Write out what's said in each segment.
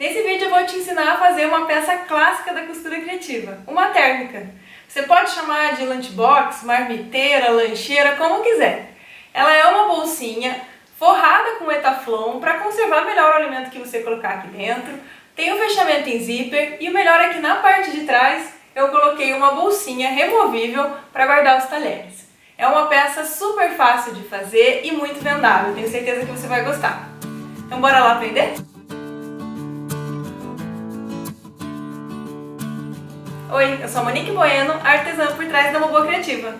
Nesse vídeo eu vou te ensinar a fazer uma peça clássica da costura criativa, uma térmica. Você pode chamar de lunchbox, marmiteira, lancheira, como quiser. Ela é uma bolsinha forrada com etaflon para conservar melhor o alimento que você colocar aqui dentro. Tem um fechamento em zíper e o melhor é que na parte de trás eu coloquei uma bolsinha removível para guardar os talheres. É uma peça super fácil de fazer e muito vendável, tenho certeza que você vai gostar. Então bora lá aprender? Oi, eu sou a Monique Bueno, artesã por trás da Moboa Criativa.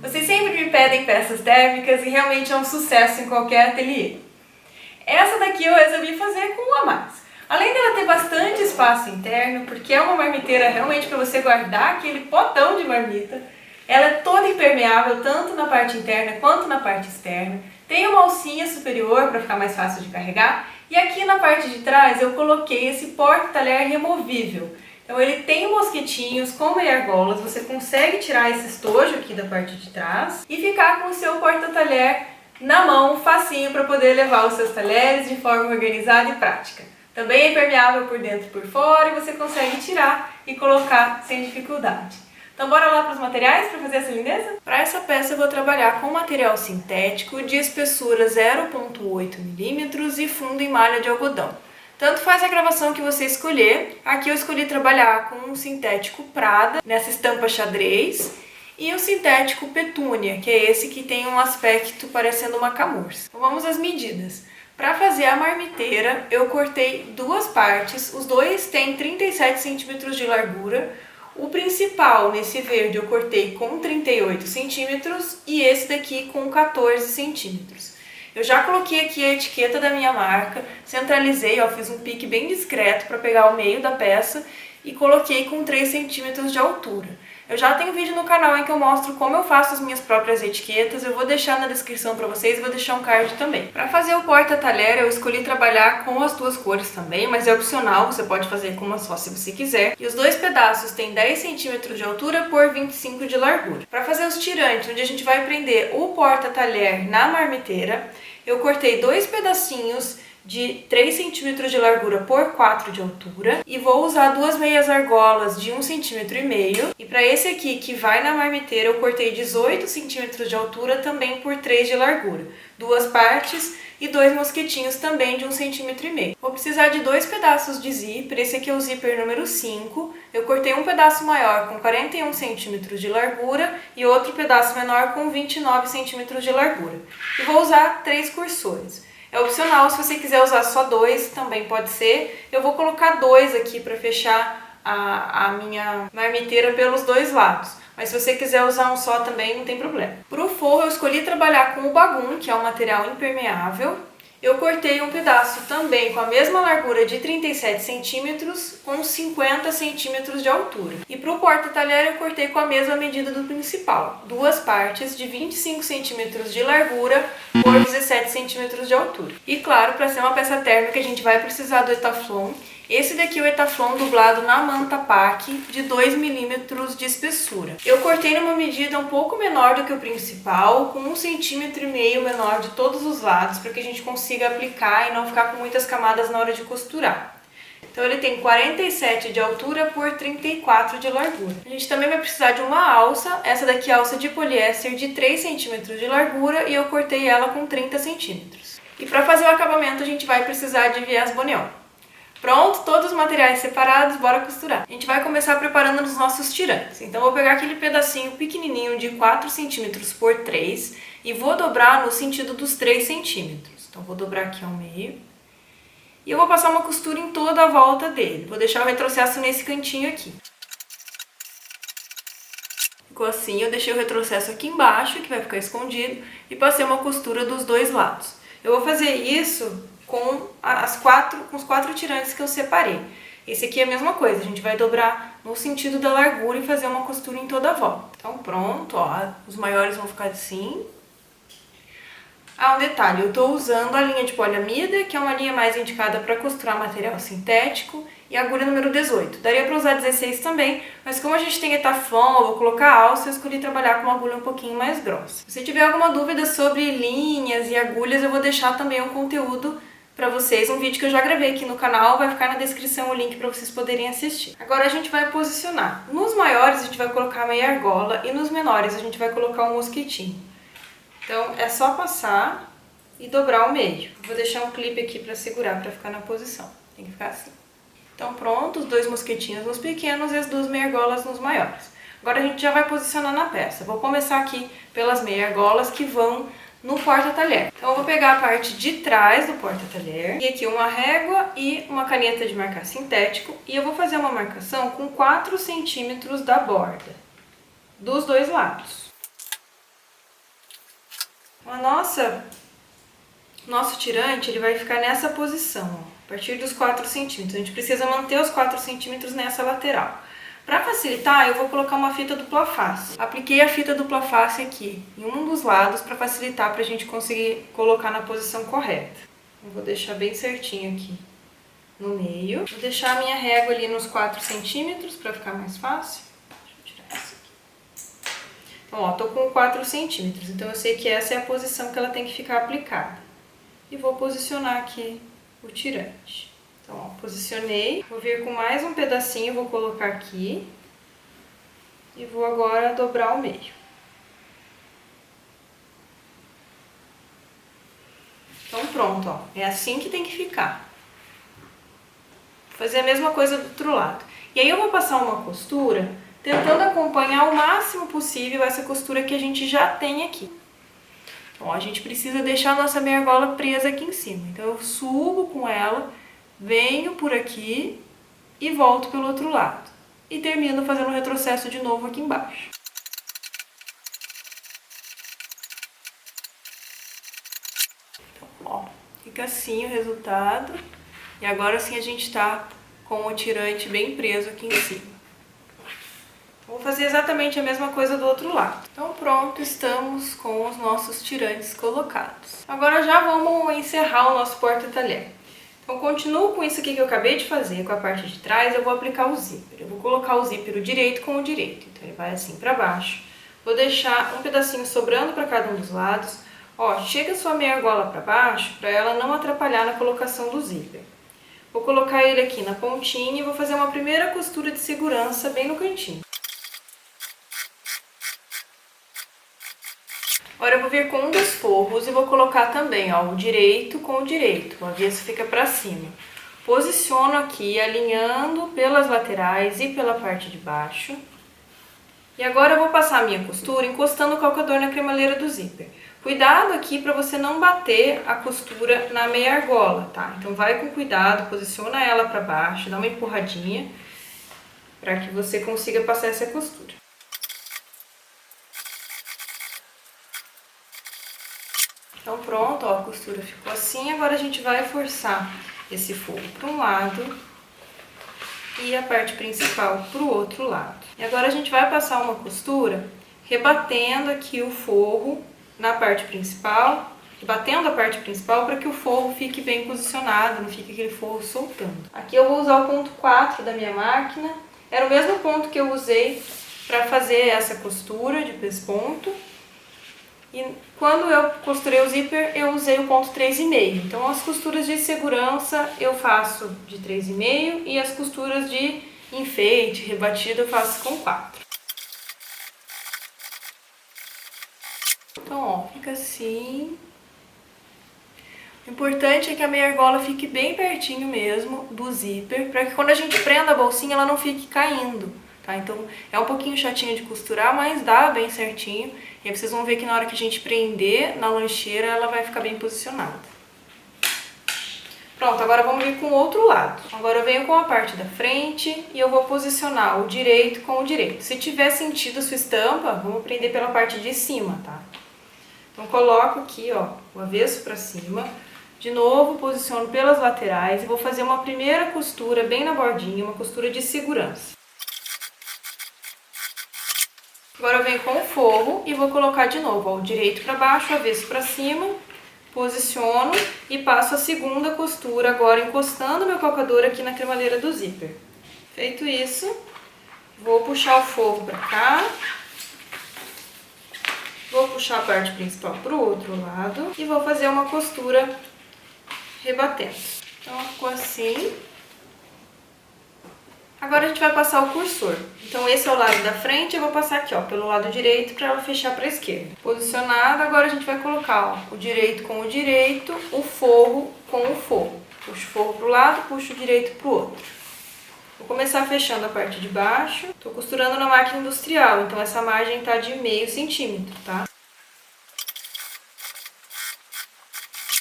Vocês sempre me pedem peças térmicas e realmente é um sucesso em qualquer ateliê. Essa daqui eu resolvi fazer com um a mais. Além dela ter bastante espaço interno, porque é uma marmiteira realmente para você guardar aquele potão de marmita, ela é toda impermeável tanto na parte interna quanto na parte externa. Tem uma alcinha superior para ficar mais fácil de carregar e aqui na parte de trás eu coloquei esse porta-talher removível. Então ele tem mosquitinhos com meia-argolas, você consegue tirar esse estojo aqui da parte de trás e ficar com o seu porta-talher na mão, facinho para poder levar os seus talheres de forma organizada e prática. Também é impermeável por dentro e por fora e você consegue tirar e colocar sem dificuldade. Então bora lá para os materiais para fazer essa lindeza? Para essa peça eu vou trabalhar com material sintético de espessura 0,8 mm e fundo em malha de algodão. Tanto faz a gravação que você escolher. Aqui eu escolhi trabalhar com um sintético Prada, nessa estampa xadrez, e o sintético Petúnia, que é esse que tem um aspecto parecendo uma camurça. Então vamos às medidas. Para fazer a marmiteira, eu cortei duas partes, os dois têm 37 cm de largura. O principal, nesse verde, eu cortei com 38 cm e esse daqui com 14 cm. Eu já coloquei aqui a etiqueta da minha marca, centralizei, ó, fiz um pique bem discreto para pegar o meio da peça e coloquei com 3 cm de altura. Eu já tenho vídeo no canal em que eu mostro como eu faço as minhas próprias etiquetas, eu vou deixar na descrição para vocês e vou deixar um card também. Para fazer o porta-talher eu escolhi trabalhar com as duas cores também, mas é opcional, você pode fazer com uma só se você quiser. E os dois pedaços têm 10 cm de altura por 25 de largura. Para fazer os tirantes, onde a gente vai prender o porta-talher na marmiteira, eu cortei dois pedacinhos de 3 cm de largura por 4 de altura e vou usar duas meias argolas de 1,5 cm e para esse aqui que vai na marmiteira eu cortei 18 cm de altura também por 3 de largura, duas partes e dois mosquitinhos também de 1,5 cm. Vou precisar de dois pedaços de zíper, esse aqui é o zíper número 5, eu cortei um pedaço maior com 41 cm de largura e outro pedaço menor com 29 cm de largura e vou usar 3 cursores. É opcional, se você quiser usar só dois, também pode ser. Eu vou colocar dois aqui para fechar a minha marmiteira pelos dois lados. Mas se você quiser usar um só também, não tem problema. Para o forro eu escolhi trabalhar com o bagum, que é um material impermeável. Eu cortei um pedaço também com a mesma largura de 37 cm com 50 cm de altura. E para o porta-talher eu cortei com a mesma medida do principal, duas partes de 25 cm de largura por 17 cm de altura. E claro, para ser uma peça térmica a gente vai precisar do etaflon. Esse daqui é o etaflon dublado na manta PAC de 2 mm de espessura. Eu cortei numa medida um pouco menor do que o principal, com 1,5 cm menor de todos os lados, para que a gente consiga aplicar e não ficar com muitas camadas na hora de costurar. Então ele tem 47 de altura por 34 de largura. A gente também vai precisar de uma alça, essa daqui é a alça de poliéster de 3 cm de largura e eu cortei ela com 30 cm. E para fazer o acabamento a gente vai precisar de viés bonéon. Pronto, todos os materiais separados, bora costurar. A gente vai começar preparando os nossos tirantes. Então eu vou pegar aquele pedacinho pequenininho de 4 cm por 3 e vou dobrar no sentido dos 3 cm. Então vou dobrar aqui ao meio. E eu vou passar uma costura em toda a volta dele. Vou deixar o retrocesso nesse cantinho aqui. Ficou assim, eu deixei o retrocesso aqui embaixo, que vai ficar escondido, e passei uma costura dos dois lados. Eu vou fazer isso com os quatro tirantes que eu separei. Esse aqui é a mesma coisa, a gente vai dobrar no sentido da largura e fazer uma costura em toda a volta. Então pronto, ó, os maiores vão ficar assim. Ah, um detalhe, eu estou usando a linha de poliamida, que é uma linha mais indicada para costurar material sintético, e a agulha número 18. Daria para usar 16 também, mas como a gente tem etaflon, eu vou colocar alça, eu escolhi trabalhar com uma agulha um pouquinho mais grossa. Se tiver alguma dúvida sobre linhas e agulhas, eu vou deixar também um conteúdo para vocês, um vídeo que eu já gravei aqui no canal, vai ficar na descrição o link para vocês poderem assistir. Agora a gente vai posicionar. Nos maiores a gente vai colocar meia argola e nos menores a gente vai colocar um mosquitinho. Então é só passar e dobrar o meio. Vou deixar um clipe aqui para segurar, para ficar na posição. Tem que ficar assim. Então pronto, os 2 mosquitinhos nos pequenos e as 2 meia argolas nos maiores. Agora a gente já vai posicionar na peça. Vou começar aqui pelas meia argolas que vão no porta-talher. Então eu vou pegar a parte de trás do porta-talher e aqui uma régua e uma caneta de marcar sintético e eu vou fazer uma marcação com 4 centímetros da borda, dos 2 lados. Nosso tirante ele vai ficar nessa posição, ó, a partir dos 4 centímetros. A gente precisa manter os 4 centímetros nessa lateral. Para facilitar, eu vou colocar uma fita dupla face. Apliquei a fita dupla face aqui, em um dos lados, para facilitar para a gente conseguir colocar na posição correta. Eu vou deixar bem certinho aqui no meio. Vou deixar a minha régua ali nos 4 centímetros para ficar mais fácil. Deixa eu tirar isso aqui. Então, ó, tô com 4 centímetros, então eu sei que essa é a posição que ela tem que ficar aplicada. E vou posicionar aqui o tirante. Então, ó, posicionei, vou vir com mais um pedacinho, vou colocar aqui e vou agora dobrar o meio. Então pronto, ó, é assim que tem que ficar. Vou fazer a mesma coisa do outro lado. E aí eu vou passar uma costura, tentando acompanhar o máximo possível essa costura que a gente já tem aqui. Então, ó, a gente precisa deixar a nossa meia argola presa aqui em cima. Então eu subo com ela, venho por aqui e volto pelo outro lado. E termino fazendo um retrocesso de novo aqui embaixo. Então, ó, fica assim o resultado. E agora sim a gente tá com o tirante bem preso aqui em cima. Vou fazer exatamente a mesma coisa do outro lado. Então pronto, estamos com os nossos tirantes colocados. Agora já vamos encerrar o nosso porta-talher. Então, continuo com isso aqui que eu acabei de fazer, com a parte de trás, eu vou aplicar o zíper. Eu vou colocar o zíper o direito com o direito, então ele vai assim pra baixo. Vou deixar um pedacinho sobrando para cada um dos lados. Ó, chega a sua meia argola pra baixo, para ela não atrapalhar na colocação do zíper. Vou colocar ele aqui na pontinha e vou fazer uma primeira costura de segurança bem no cantinho. Agora eu vou vir com um dos forros e vou colocar também, ó, o direito com o direito, o avesso fica pra cima. Posiciono aqui, alinhando pelas laterais e pela parte de baixo. E agora eu vou passar a minha costura encostando o calcador na cremaleira do zíper. Cuidado aqui para você não bater a costura na meia argola, tá? Então vai com cuidado, posiciona ela pra baixo, dá uma empurradinha para que você consiga passar essa costura. Então pronto, ó, a costura ficou assim, agora a gente vai forçar esse forro para um lado e a parte principal para o outro lado. E agora a gente vai passar uma costura rebatendo aqui o forro na parte principal, batendo a parte principal para que o forro fique bem posicionado, não fique aquele forro soltando. Aqui eu vou usar o ponto 4 da minha máquina, era o mesmo ponto que eu usei para fazer essa costura de pesponto. E quando eu costurei o zíper, eu usei o ponto 3,5. Então, as costuras de segurança eu faço de 3,5 e as costuras de enfeite, rebatida, eu faço com 4. Então, ó, fica assim. O importante é que a meia argola fique bem pertinho mesmo do zíper, para que quando a gente prenda a bolsinha, ela não fique caindo. Tá? Então é um pouquinho chatinho de costurar, mas dá bem certinho. E aí vocês vão ver que na hora que a gente prender na lancheira, ela vai ficar bem posicionada. Pronto, agora vamos vir com o outro lado. Agora eu venho com a parte da frente e eu vou posicionar o direito com o direito. Se tiver sentido a sua estampa, vamos prender pela parte de cima, tá? Então coloco aqui, ó, o avesso pra cima. De novo, posiciono pelas laterais e vou fazer uma primeira costura bem na bordinha, uma costura de segurança. Agora eu venho com o forro e vou colocar de novo, ó, o direito para baixo, o avesso para cima, posiciono e passo a segunda costura agora encostando meu calcador aqui na cremaleira do zíper. Feito isso, vou puxar o forro para cá, vou puxar a parte principal para o outro lado e vou fazer uma costura rebatendo. Então ficou assim. Agora a gente vai passar o cursor. Então esse é o lado da frente, eu vou passar aqui, ó, pelo lado direito para ela fechar para a esquerda. Posicionado, agora a gente vai colocar, ó, o direito com o direito, o forro com o forro. Puxo o forro para o lado, puxo o direito para o outro. Vou começar fechando a parte de baixo. Tô costurando na máquina industrial, então essa margem tá de meio centímetro, tá?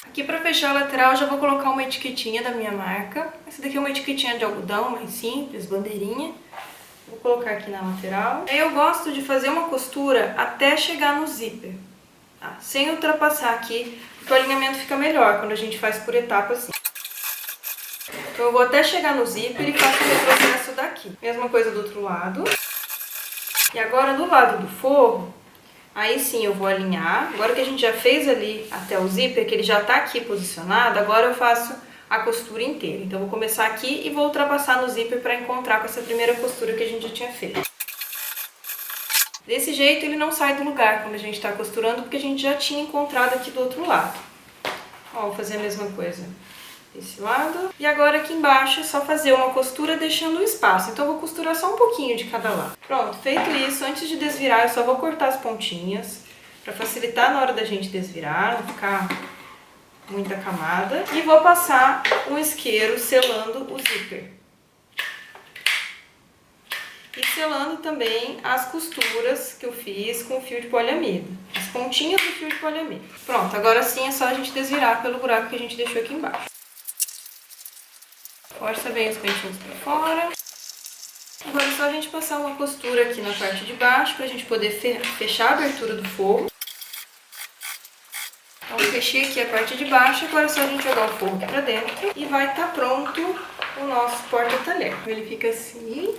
Aqui para fechar a lateral eu já vou colocar uma etiquetinha da minha marca. Essa daqui é uma etiquetinha de algodão, mais simples, bandeirinha. Vou colocar aqui na lateral. Aí eu gosto de fazer uma costura até chegar no zíper, tá? Sem ultrapassar aqui, porque o alinhamento fica melhor quando a gente faz por etapas assim. Então eu vou até chegar no zíper e faço o retrocesso daqui. Mesma coisa do outro lado. E agora do lado do forro, aí sim eu vou alinhar. Agora que a gente já fez ali até o zíper, que ele já tá aqui posicionado, agora eu faço a costura inteira. Então eu vou começar aqui e vou ultrapassar no zíper para encontrar com essa primeira costura que a gente já tinha feito. Desse jeito ele não sai do lugar quando a gente está costurando, porque a gente já tinha encontrado aqui do outro lado. Ó, vou fazer a mesma coisa desse lado. E agora aqui embaixo é só fazer uma costura deixando um espaço. Então eu vou costurar só um pouquinho de cada lado. Pronto, feito isso, antes de desvirar eu só vou cortar as pontinhas para facilitar na hora da gente desvirar, não ficar muita camada. E vou passar um isqueiro selando o zíper. E selando também as costuras que eu fiz com o fio de poliamida. As pontinhas do fio de poliamida. Pronto, agora sim é só a gente desvirar pelo buraco que a gente deixou aqui embaixo. Força bem os pentinhos para fora. Agora é só a gente passar uma costura aqui na parte de baixo para a gente poder fechar a abertura do forro. Então fechei aqui a parte de baixo, agora é só a gente jogar o forro aqui pra dentro e vai estar pronto o nosso porta-talher. Ele fica assim.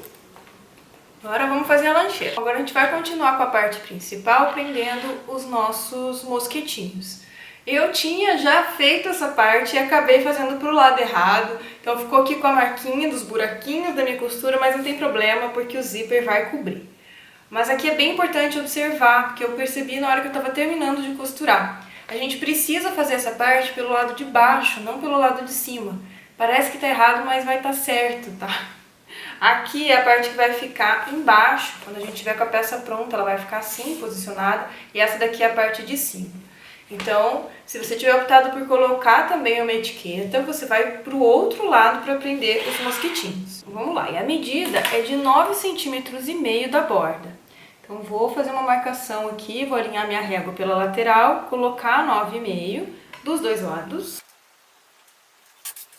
Agora vamos fazer a lancheira. Agora a gente vai continuar com a parte principal, prendendo os nossos mosquetinhos. Eu tinha já feito essa parte e acabei fazendo pro lado errado, então ficou aqui com a marquinha dos buraquinhos da minha costura, mas não tem problema porque o zíper vai cobrir. Mas aqui é bem importante observar, porque eu percebi na hora que eu estava terminando de costurar. A gente precisa fazer essa parte pelo lado de baixo, não pelo lado de cima. Parece que tá errado, mas vai estar certo, tá? Aqui é a parte que vai ficar embaixo, quando a gente tiver com a peça pronta, ela vai ficar assim, posicionada, e essa daqui é a parte de cima. Então, se você tiver optado por colocar também uma etiqueta, você vai pro outro lado para prender os mosquitinhos. Vamos lá, e a medida é de 9,5 cm da borda. Então vou fazer uma marcação aqui, vou alinhar minha régua pela lateral, colocar 9,5 dos dois lados.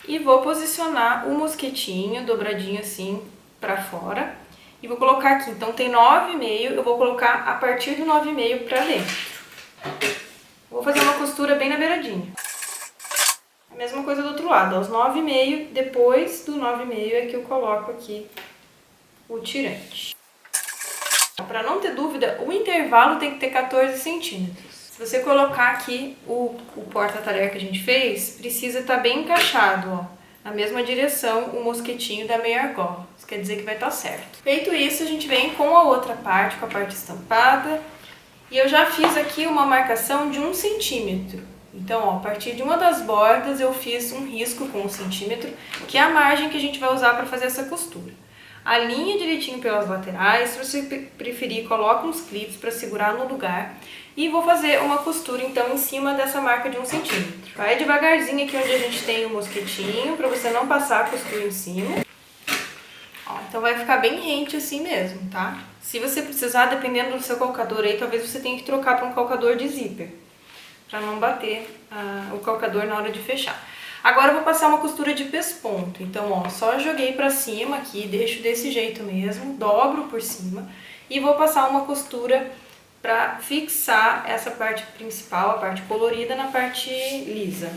E vou posicionar o mosquetinho dobradinho assim pra fora. E vou colocar aqui, então tem 9,5, eu vou colocar a partir do 9,5 pra dentro. Vou fazer uma costura bem na beiradinha. A mesma coisa do outro lado, aos 9,5, depois do 9,5 é que eu coloco aqui o tirante. Para não ter dúvida, o intervalo tem que ter 14 centímetros. Se você colocar aqui o porta-talher que a gente fez, precisa estar bem encaixado, ó, na mesma direção o mosquetinho da meia argola. Isso quer dizer que vai estar certo. Feito isso, a gente vem com a outra parte, com a parte estampada. E eu já fiz aqui uma marcação de 1 centímetro. Então, ó, a partir de uma das bordas eu fiz um risco com 1 centímetro, que é a margem que a gente vai usar para fazer essa costura. Alinha direitinho pelas laterais, se você preferir, coloca uns clips para segurar no lugar. E vou fazer uma costura então em cima dessa marca de 1 centímetro. Vai devagarzinho aqui onde a gente tem o mosquetinho, para você não passar a costura em cima. Ó, então vai ficar bem rente assim mesmo, tá? Se você precisar, dependendo do seu calcador aí, talvez você tenha que trocar para um calcador de zíper, para não bater o calcador na hora de fechar. Agora eu vou passar uma costura de pesponto. Então, ó, só joguei pra cima aqui, deixo desse jeito mesmo, dobro por cima e vou passar uma costura pra fixar essa parte principal, a parte colorida, na parte lisa.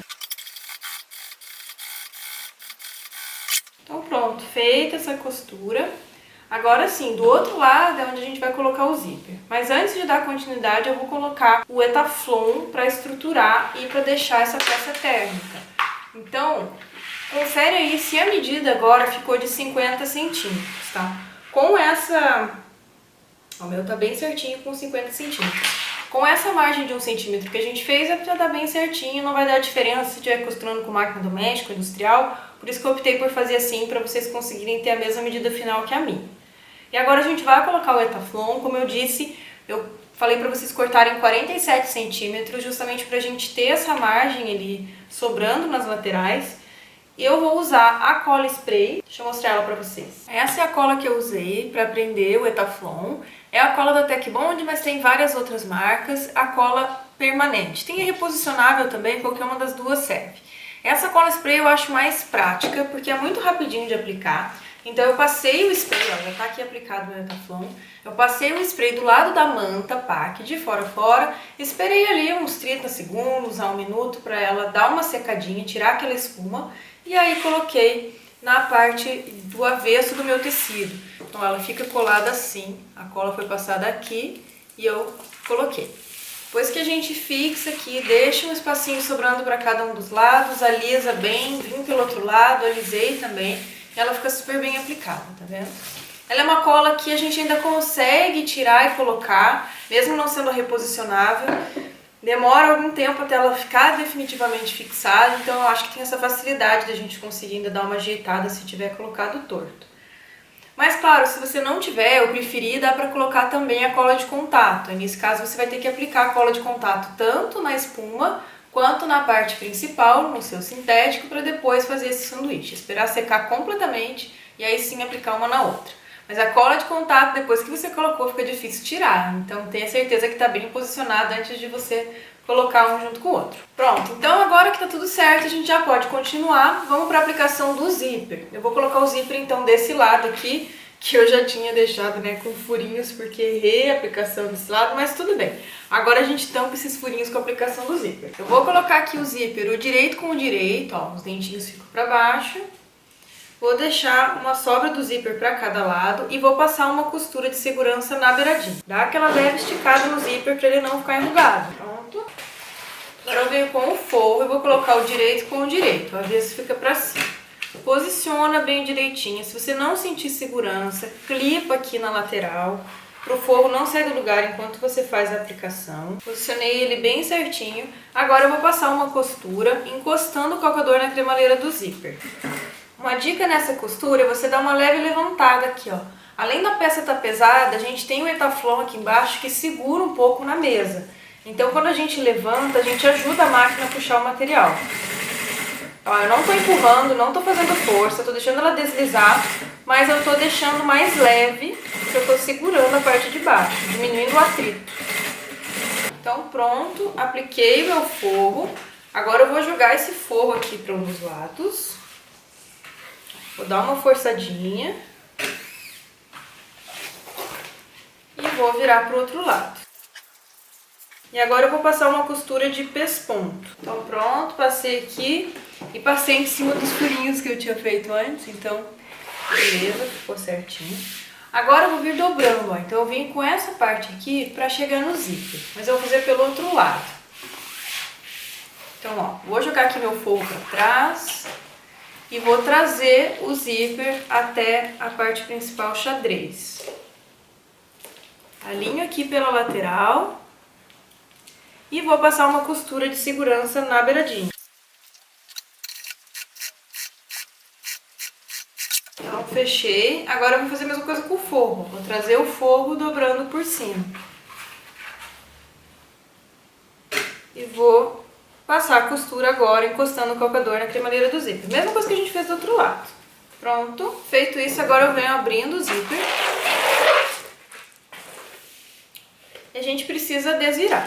Então pronto, feita essa costura. Agora sim, do outro lado é onde a gente vai colocar o zíper. Mas antes de dar continuidade, eu vou colocar o Etaflon para estruturar e para deixar essa peça térmica. Então, confere aí se a medida agora ficou de 50 centímetros, tá? Com essa... O meu tá bem certinho com 50 centímetros. Com essa margem de 1 centímetro que a gente fez, já tá bem certinho, não vai dar diferença se estiver costurando com máquina doméstica, industrial, por isso que eu optei por fazer assim, para vocês conseguirem ter a mesma medida final que a minha. E agora a gente vai colocar o Etaflon, como eu disse, eu falei para vocês cortarem 47 centímetros, justamente para a gente ter essa margem ali sobrando nas laterais. Eu vou usar a cola spray, deixa eu mostrar ela para vocês. Essa é a cola que eu usei para prender o Etaflon. É a cola da Tec Bond, mas tem várias outras marcas. A cola permanente. Tem a reposicionável também, qualquer uma das duas serve. Essa cola spray eu acho mais prática, porque é muito rapidinho de aplicar. Então eu passei o spray, ó, já tá aqui aplicado o Etaflon. Eu passei o spray do lado da manta PAC, de fora a fora. Esperei ali uns 30 segundos a 1 minuto para ela dar uma secadinha, tirar aquela espuma. E aí coloquei na parte do avesso do meu tecido. Então ela fica colada assim, a cola foi passada aqui e eu coloquei. Depois que a gente fixa aqui, deixa um espacinho sobrando para cada um dos lados, alisa bem, vim pelo outro lado, alisei também, e ela fica super bem aplicada, tá vendo? Ela é uma cola que a gente ainda consegue tirar e colocar, mesmo não sendo reposicionável. Demora algum tempo até ela ficar definitivamente fixada, então eu acho que tem essa facilidade da gente conseguir ainda dar uma ajeitada se tiver colocado torto. Mas claro, se você não tiver, eu preferi, dá para colocar também a cola de contato. E nesse caso você vai ter que aplicar a cola de contato tanto na espuma quanto na parte principal, no seu sintético, para depois fazer esse sanduíche. Esperar secar completamente e aí sim aplicar uma na outra. Mas a cola de contato, depois que você colocou, fica difícil tirar. Então tenha certeza que está bem posicionado antes de você colocar um junto com o outro. Pronto, então agora que está tudo certo, a gente já pode continuar. Vamos para a aplicação do zíper. Eu vou colocar o zíper então desse lado aqui, que eu já tinha deixado, né, com furinhos, porque errei a aplicação desse lado, mas tudo bem. Agora a gente tampa esses furinhos com a aplicação do zíper. Eu vou colocar aqui o zíper, o direito com o direito, ó, os dentinhos ficam para baixo. Vou deixar uma sobra do zíper para cada lado e vou passar uma costura de segurança na beiradinha. Dá aquela leve esticada no zíper para ele não ficar enrugado. Pronto. Agora eu venho com o forro e vou colocar o direito com o direito. O avesso fica para cima. Posiciona bem direitinho. Se você não sentir segurança, clipa aqui na lateral para o forro não sair do lugar enquanto você faz a aplicação. Posicionei ele bem certinho. Agora eu vou passar uma costura encostando o calcador na cremaleira do zíper. Uma dica nessa costura é você dar uma leve levantada aqui, ó. Além da peça estar pesada, a gente tem o Etaflon aqui embaixo que segura um pouco na mesa. Então quando a gente levanta, a gente ajuda a máquina a puxar o material. Ó, eu não tô empurrando, não tô fazendo força, tô deixando ela deslizar, mas eu tô deixando mais leve, porque eu tô segurando a parte de baixo, diminuindo o atrito. Então pronto, apliquei o meu forro. Agora eu vou jogar esse forro aqui para um dos lados. Vou dar uma forçadinha e vou virar para o outro lado. E agora eu vou passar uma costura de pesponto. Então pronto, passei aqui e passei em cima dos furinhos que eu tinha feito antes, então beleza, ficou certinho. Agora eu vou vir dobrando, ó. Então eu vim com essa parte aqui para chegar no zíper, mas eu vou fazer pelo outro lado. Então ó, vou jogar aqui meu forro para trás. E vou trazer o zíper até a parte principal xadrez. Alinho aqui pela lateral. E vou passar uma costura de segurança na beiradinha. Então, fechei. Agora eu vou fazer a mesma coisa com o forro. Vou trazer o forro dobrando por cima. E vou passar a costura agora, encostando o calcador na cremaleira do zíper. Mesma coisa que a gente fez do outro lado. Pronto. Feito isso, agora eu venho abrindo o zíper. E a gente precisa desvirar.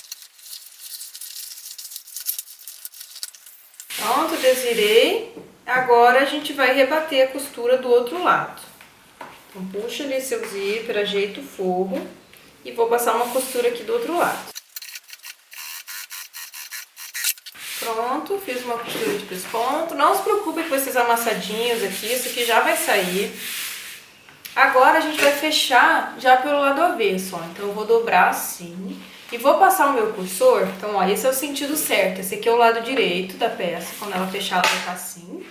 Pronto, desvirei. Agora a gente vai rebater a costura do outro lado. Então puxa ali seu zíper, ajeita o forro e vou passar uma costura aqui do outro lado. Pronto, fiz uma costura de pesponto. Não se preocupe com esses amassadinhos aqui, isso aqui já vai sair. Agora a gente vai fechar já pelo lado avesso, ó. Então eu vou dobrar assim e vou passar o meu cursor. Então, ó, esse é o sentido certo. Esse aqui é o lado direito da peça, quando ela fechar, ela vai ficar assim.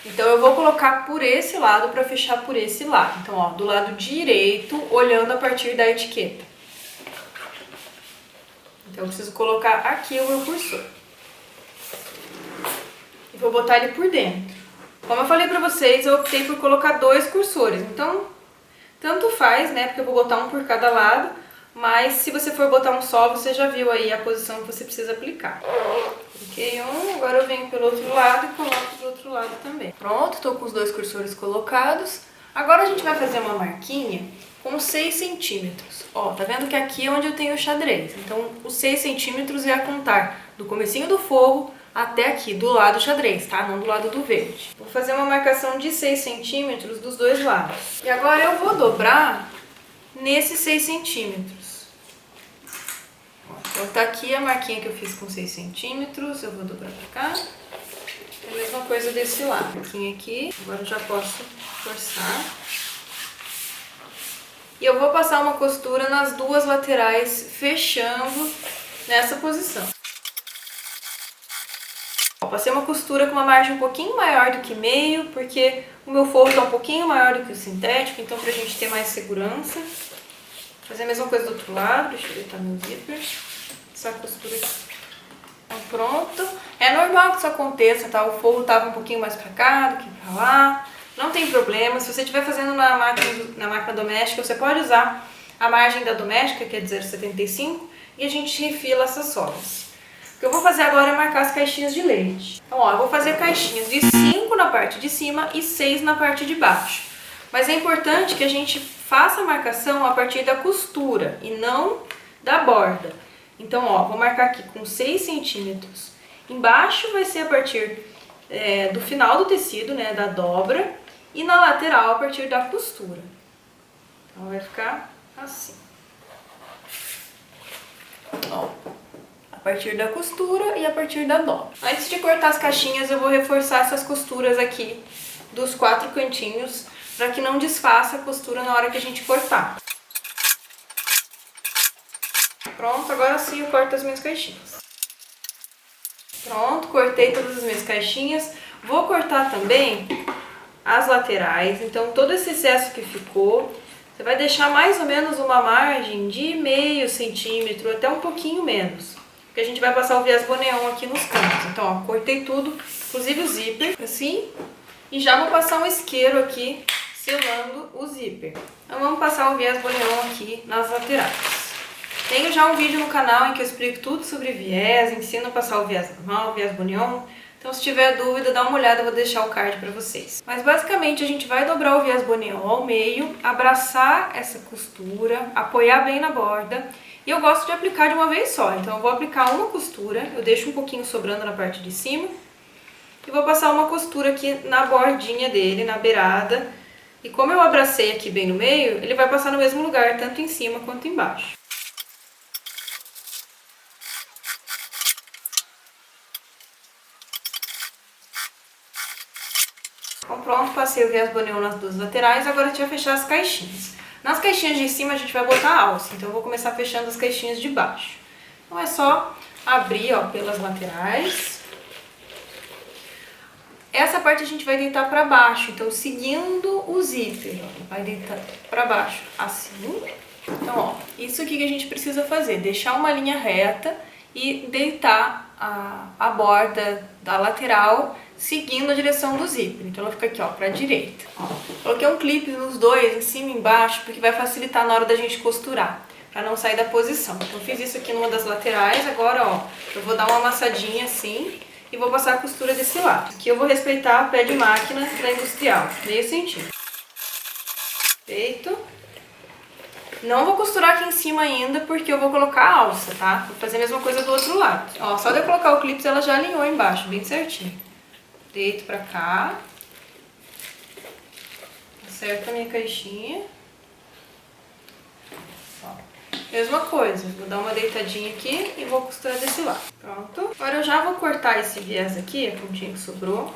Então eu vou colocar por esse lado para fechar por esse lado. Então, ó, do lado direito, olhando a partir da etiqueta. Então eu preciso colocar aqui o meu cursor. E vou botar ele por dentro. Como eu falei pra vocês, eu optei por colocar 2 cursores. Então, tanto faz, né? Porque eu vou botar um por cada lado. Mas se você for botar um só, você já viu aí a posição que você precisa aplicar. Coloquei um, agora eu venho pelo outro lado e coloco do outro lado também. Pronto, tô com os 2 cursores colocados. Agora a gente vai fazer uma marquinha com 6 centímetros. Ó, tá vendo que aqui é onde eu tenho o xadrez. Então, os 6 centímetros é a contar do comecinho do forro até aqui, do lado do xadrez, tá? Não do lado do verde. Vou fazer uma marcação de 6 centímetros dos 2 lados. E agora eu vou dobrar nesses 6 centímetros. Então tá aqui a marquinha que eu fiz com 6 centímetros. Eu vou dobrar pra cá. A mesma coisa desse lado. Marquinha aqui. Agora eu já posso forçar. E eu vou passar uma costura nas 2 laterais, fechando nessa posição. Ó, passei uma costura com uma margem um pouquinho maior do que meio, porque o meu forro está um pouquinho maior do que o sintético, então pra gente ter mais segurança. Vou fazer a mesma coisa do outro lado, deixa eu deitar meu zíper. Essa costura aqui. Então pronto. É normal que isso aconteça, tá? O forro tava um pouquinho mais pra cá do que pra lá. Não tem problema, se você estiver fazendo na máquina doméstica, você pode usar a margem da doméstica, que é de 0,75, e a gente refila essas sobras. O que eu vou fazer agora é marcar as caixinhas de leite. Então, ó, eu vou fazer caixinhas de 5 na parte de cima e 6 na parte de baixo. Mas é importante que a gente faça a marcação a partir da costura e não da borda. Então, ó, vou marcar aqui com 6 centímetros. Embaixo vai ser a partir do final do tecido, né, da dobra. E na lateral a partir da costura. Então vai ficar assim. Ó, a partir da costura e a partir da dobra. Antes de cortar as caixinhas, eu vou reforçar essas costuras aqui dos 4 cantinhos, para que não desfaça a costura na hora que a gente cortar. Pronto, agora sim eu corto as minhas caixinhas. Pronto, cortei todas as minhas caixinhas. Vou cortar também as laterais, então todo esse excesso que ficou, você vai deixar mais ou menos uma margem de meio centímetro, até um pouquinho menos, porque a gente vai passar o viés boneon aqui nos cantos. Então, ó, cortei tudo, inclusive o zíper, assim, e já vou passar um isqueiro aqui, selando o zíper. Então vamos passar o viés boneon aqui nas laterais. Tenho já um vídeo no canal em que eu explico tudo sobre viés, ensino a passar o viés normal, o viés boneon. Então, se tiver dúvida, dá uma olhada, eu vou deixar o card pra vocês. Mas, basicamente, a gente vai dobrar o viés boneon ao meio, abraçar essa costura, apoiar bem na borda. E eu gosto de aplicar de uma vez só. Então, eu vou aplicar uma costura, eu deixo um pouquinho sobrando na parte de cima. E vou passar uma costura aqui na bordinha dele, na beirada. E como eu abracei aqui bem no meio, ele vai passar no mesmo lugar, tanto em cima quanto embaixo. Então pronto, passei o viés boneon nas 2 laterais, agora a gente vai fechar as caixinhas. Nas caixinhas de cima a gente vai botar alça, então eu vou começar fechando as caixinhas de baixo. Então é só abrir, ó, pelas laterais. Essa parte a gente vai deitar pra baixo, então seguindo o zíper, ó, vai deitar pra baixo assim. Então, ó, isso aqui que a gente precisa fazer, deixar uma linha reta e deitar a borda da lateral seguindo a direção do zíper. Então ela fica aqui, ó, pra direita. Ó, coloquei um clipe nos 2, em cima e embaixo, porque vai facilitar na hora da gente costurar, pra não sair da posição. Então fiz isso aqui numa das laterais, agora, ó, eu vou dar uma amassadinha assim e vou passar a costura desse lado. Aqui eu vou respeitar o pé de máquina da industrial, meio centímetro. Feito. Não vou costurar aqui em cima ainda, porque eu vou colocar a alça, tá? Vou fazer a mesma coisa do outro lado. Ó, só de eu colocar o clipe, ela já alinhou embaixo, bem certinho. Deito pra cá. Acerto a minha caixinha. Ó, mesma coisa, vou dar uma deitadinha aqui e vou costurar desse lado. Pronto. Agora eu já vou cortar esse viés aqui, a pontinha que sobrou.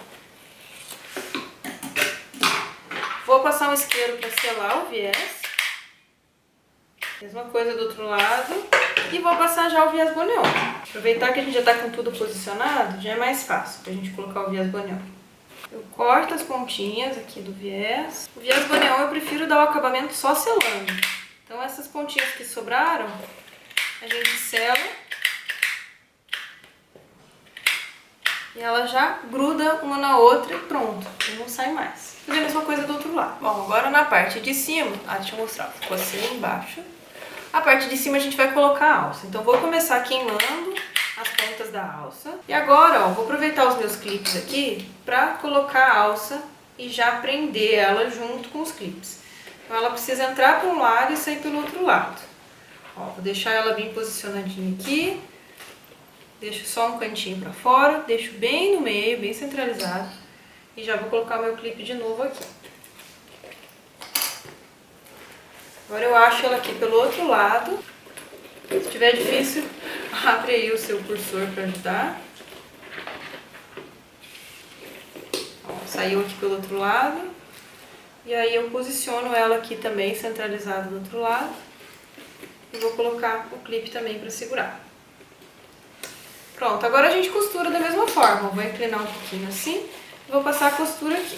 Vou passar um isqueiro pra selar o viés. Mesma coisa do outro lado. E vou passar já o viés boneon. Aproveitar que a gente já tá com tudo posicionado, já é mais fácil pra gente colocar o viés boneon. Eu corto as pontinhas aqui do viés. O viés boneon eu prefiro dar o acabamento só selando. Então essas pontinhas que sobraram, a gente sela E ela já gruda uma na outra e pronto, e não sai mais. Fazer a mesma coisa do outro lado. Bom, agora na parte de cima, deixa eu mostrar, ficou assim embaixo. A parte de cima a gente vai colocar a alça. Então vou começar queimando as pontas da alça. E agora, ó, vou aproveitar os meus clipes aqui pra colocar a alça e já prender ela junto com os clipes. Então ela precisa entrar por um lado e sair pelo outro lado. Ó, vou deixar ela bem posicionadinha aqui. Deixo só um cantinho pra fora, deixo bem no meio, bem centralizado. E já vou colocar o meu clipe de novo aqui. Agora eu acho ela aqui pelo outro lado. Se estiver difícil, abre aí o seu cursor para ajudar. Ó, saiu aqui pelo outro lado. E aí eu posiciono ela aqui também, centralizada do outro lado. E vou colocar o clipe também para segurar. Pronto, agora a gente costura da mesma forma. Eu vou inclinar um pouquinho assim e vou passar a costura aqui.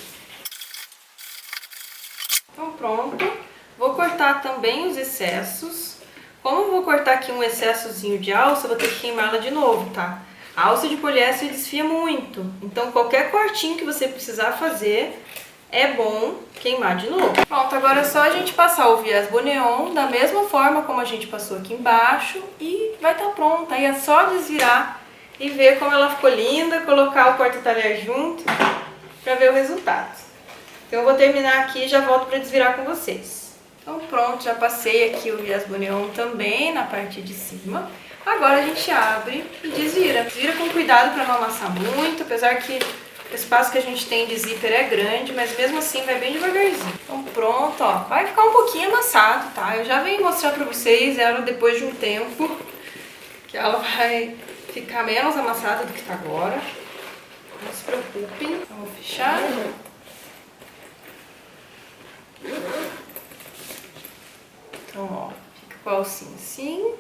Então pronto. Vou cortar também os excessos. Como eu vou cortar aqui um excessozinho de alça, eu vou ter que queimar ela de novo, tá? A alça de poliéster desfia muito. Então qualquer cortinho que você precisar fazer, é bom queimar de novo. Pronto, agora é só a gente passar o viés boneon da mesma forma como a gente passou aqui embaixo e vai estar pronta. Aí é só desvirar e ver como ela ficou linda, colocar o porta-talher junto para ver o resultado. Então eu vou terminar aqui e já volto para desvirar com vocês. Então pronto, já passei aqui o viés boneon também na parte de cima. Agora a gente abre e desvira. Desvira com cuidado para não amassar muito, apesar que o espaço que a gente tem de zíper é grande, mas mesmo assim vai bem devagarzinho. Então pronto, ó, vai ficar um pouquinho amassado, tá? Eu já venho mostrar pra vocês ela depois de um tempo, que ela vai ficar menos amassada do que tá agora. Não se preocupem. Então vou fechar. Então, ó, fica com a alcinha assim.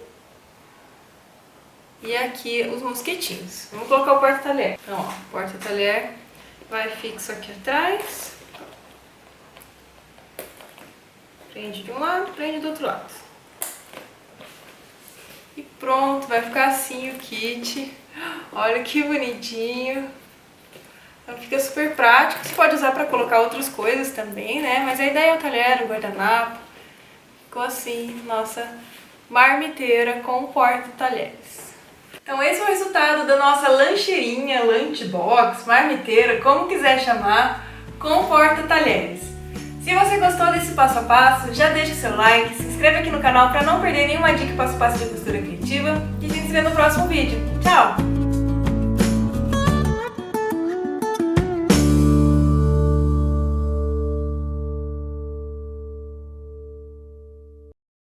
E aqui os mosquetinhos. Vamos colocar o porta-talher. Então, ó, o porta-talher vai fixo aqui atrás. Prende de um lado, prende do outro lado. E pronto, vai ficar assim o kit. Olha que bonitinho. Então fica super prático. Você pode usar para colocar outras coisas também, né? Mas a ideia é o talher, o guardanapo. Ficou assim, nossa marmiteira com porta-talheres. Então esse é o resultado da nossa lancheirinha, lunchbox, marmiteira, como quiser chamar, com porta-talheres. Se você gostou desse passo a passo, já deixa o seu like, se inscreve aqui no canal para não perder nenhuma dica passo a passo de costura criativa e a gente se vê no próximo vídeo. Tchau!